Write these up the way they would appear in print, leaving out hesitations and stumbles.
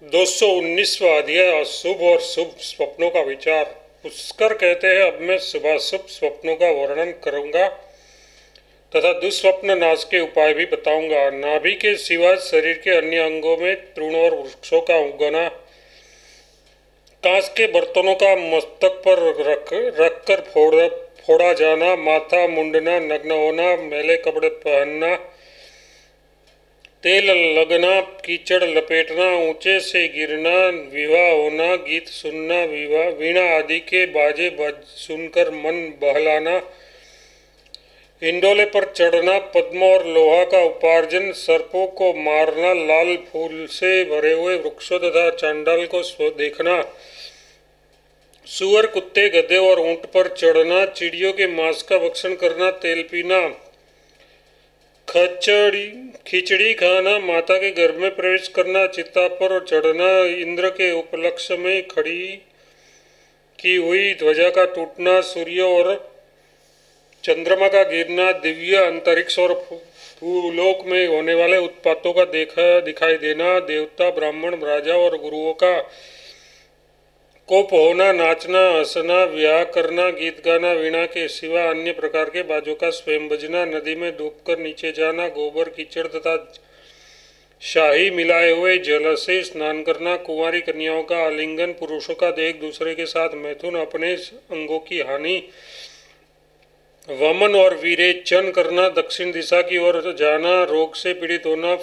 219वां अध्याय अशुभ और शुभ स्वप्नों का विचार। पुष्कर कहते हैं, अब मैं शुभाशुभ स्वप्नों का वर्णन करूंगा तथा दुस्वप्न नाश के उपाय भी बताऊंगा। नाभि के सिवा शरीर के अन्य अंगों में तृण और वृक्षों का उगना, कांच के बर्तनों का मस्तक पर रख कर फोड़ा जाना, माथा मुंडना, नग्न होना, मैले कपड़े पहनना, तेल लगना, कीचड़ लपेटना, ऊंचे से गिरना, विवाह होना, गीत सुनना, विवाह वीणा आदि के बाजे सुनकर मन बहलाना, इंडोले पर चढ़ना, पद्म और लोहा का उपार्जन, सर्पों को मारना, लाल फूल से भरे हुए वृक्षों तथा चांडाल को देखना, सुअर, कुत्ते, गधे और ऊंट पर चढ़ना, चिड़ियों के मांस का भक्षण करना, तेल पीना, खिचड़ी खाना, माता के गर्भ में प्रवेश करना, चिता पर चढ़ना, इंद्र के उपलक्ष्य में खड़ी की हुई ध्वजा का टूटना, सूर्य और चंद्रमा का गिरना, दिव्य अंतरिक्ष और भूलोक में होने वाले उत्पातों का दिखाई देना, देवता, ब्राह्मण, राजा और गुरुओं का कोप होना, नाचना, हंसना, ब्याह करना, गीत गाना, वीणा के सिवा अन्य प्रकार के बाजों का स्वयं बजना, नदी में डूबकर नीचे जाना, गोबर, कीचड़ तथा शाही मिलाए हुए जल से स्नान करना, कुंवारी कन्याओं का आलिंगन, पुरुषों का एक दूसरे के साथ मैथुन, अपने अंगों की हानि, वमन और विरेचन करना, दक्षिण दिशा की ओर जाना, रोग से पीड़ित होना,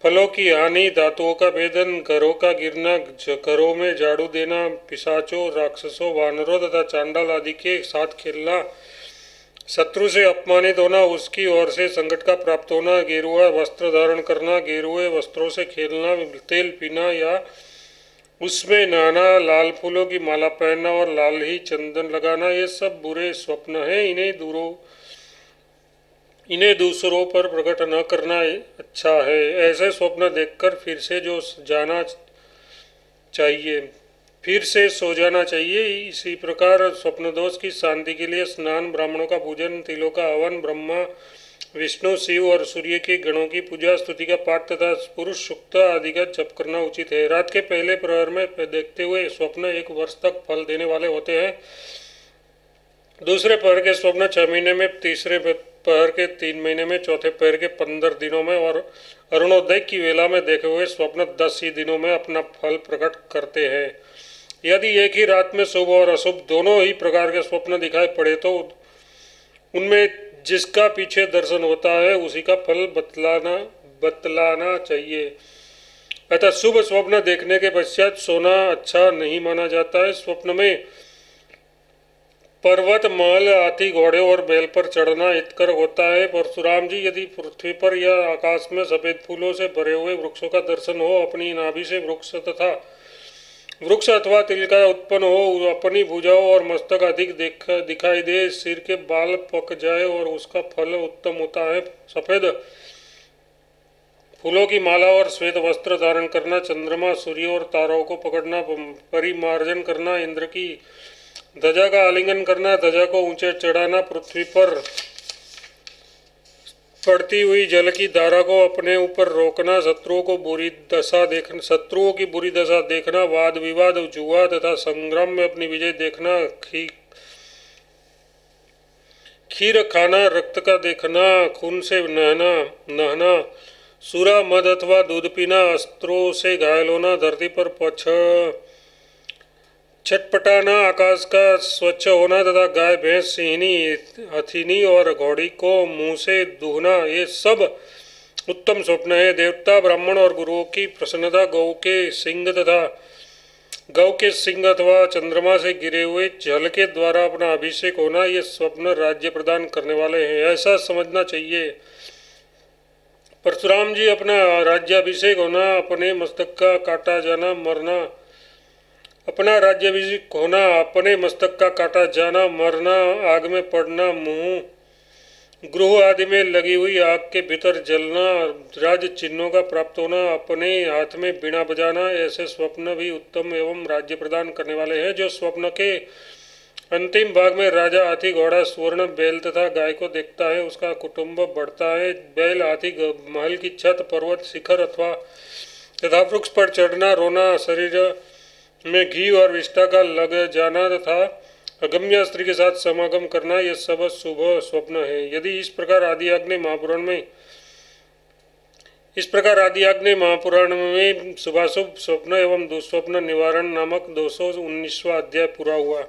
फलों की हानि, धातुओं का भेदन, घरों का गिरना, घरों में झाड़ू देना, पिशाचों, राक्षसों, वानरों तथा चांडाल आदि के साथ खेलना, शत्रु से अपमानित होना, उसकी ओर से संकट का प्राप्त होना, गेरुआ वस्त्र धारण करना, गेरुए वस्त्रों से खेलना, तेल पीना या उसमें नहाना, लाल फूलों की माला पहनना और लाल ही चंदन लगाना, ये सब बुरे स्वप्न हैं। इन्हें दूसरों पर प्रकट न करना अच्छा है। ऐसे स्वप्न देखकर फिर से सो जाना चाहिए। इसी प्रकार स्वप्न दोष की शांति के लिए स्नान, ब्राह्मणों का पूजन, तिलों का हवन, ब्रह्मा, विष्णु, शिव और सूर्य के गणों की पूजा, स्तुति का पाठ तथा पुरुष सूक्त आदि का जप करना उचित है। रात के पहले प्रहर में देखते हुए स्वप्न 1 वर्ष तक फल देने वाले होते हैं। दूसरे पहर के स्वप्न 6 महीने में, तीसरे पहर के 3 महीने में, चौथे पहर के 15 दिनों में और अरुणोदय की वेला में देखे हुए स्वप्न 10 ही दिनों में अपना फल प्रकट करते हैं। यदि एक ही रात में शुभ और अशुभ दोनों ही प्रकार के स्वप्न दिखाई पड़े तो उनमें जिसका पीछे दर्शन होता है उसी का फल बतलाना चाहिए। अतः शुभ स्वप्न देखने के पश्चात सोना अच्छा नहीं माना जाता है। स्वप्न में पर्वत, महल, हाथी, घोड़े और बैल पर चढ़ना हितकर होता है। परशुराम जी, यदि पृथ्वी पर या आकाश में सफेद फूलों से भरे हुए वृक्षों का दर्शन हो, अपनी नाभि से वृक्ष अथवा तिल का उत्पन्न हो, अपनी भुजाओं और मस्तक अधिक दिखाई दे, सिर के बाल पक जाए और उसका फल उत्तम होता है। सफेद फूलों की माला और श्वेत वस्त्र धारण करना, चंद्रमा, सूर्य और तारों को पकड़ना, परिमार्जन करना, इंद्र की ध्वजा का आलिंगन करना, ध्वजा को ऊंचे चढ़ाना, पृथ्वी पर पड़ती हुई जल की धारा को अपने ऊपर रोकना, शत्रुओं की बुरी दशा देखना, वाद विवाद, जुआ तथा संग्राम में अपनी विजय देखना, खीर खाना, रक्त का देखना, खून से नहना, सूरा, मद अथवा दूध पीना, अस्त्रों से घायल होना, धरती पर छटपटाना, आकाश का स्वच्छ होना तथा गाय, भैंस, सिंहनी, हथिनी और घोड़ी को मुंह से दूहना, ये सब उत्तम स्वप्न है। देवता, ब्राह्मण और गुरुओं की प्रसन्नता, गौ के सिंग अथवा चंद्रमा से गिरे हुए जल के द्वारा अपना अभिषेक होना, ये स्वप्न राज्य प्रदान करने वाले हैं, ऐसा समझना चाहिए। परशुराम जी, अपना राज्याभिषेक होना, अपने मस्तक का काटा जाना, मरना, आग में पड़ना, मुंह गृह आदि में लगी हुई आग के भीतर जलना, राज चिन्हों का प्राप्त होना, अपने हाथ में बीणा बजाना, ऐसे स्वप्न भी उत्तम एवं राज्य प्रदान करने वाले हैं। जो स्वप्न के अंतिम भाग में राजा, हाथी, घोड़ा, स्वर्ण, बैल तथा गाय को देखता है उसका कुटुंब बढ़ता है। बैल, हाथी, महल की छत, पर्वत, शिखर अथवा तथा वृक्ष पर चढ़ना, रोना, शरीर में घी और विष्ठा का लग जाना तथा अगम्य स्त्री के साथ समागम करना, यह सब शुभ स्वप्न है। यदि इस प्रकार आदि महापुराण में शुभाशुभ स्वप्न एवं दुस्वप्न निवारण नामक 219वां अध्याय पूरा हुआ।